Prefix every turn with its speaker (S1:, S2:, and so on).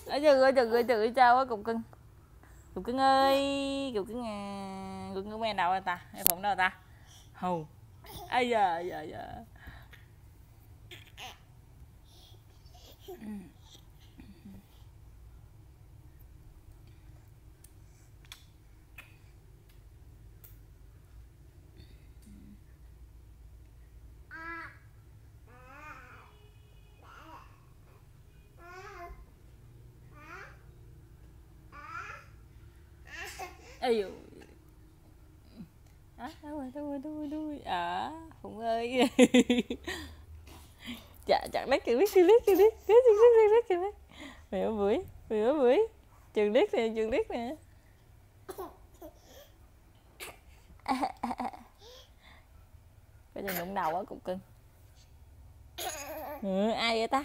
S1: Ôi trời ơi, sao á cục cưng. Cục cưng ơi, cục cưng à. Cục cưng em đâu rồi ta? Em Phụng đâu rồi ta? Hù. Ây da da da. Ây dồi. Đâu rồi. À, Phụng ơi. Chặt lét kìa, liếc. Mẹ bưởi. Trường liếc nè. Bây giờ đụng đầu á cục cưng. Ừ, ai vậy ta?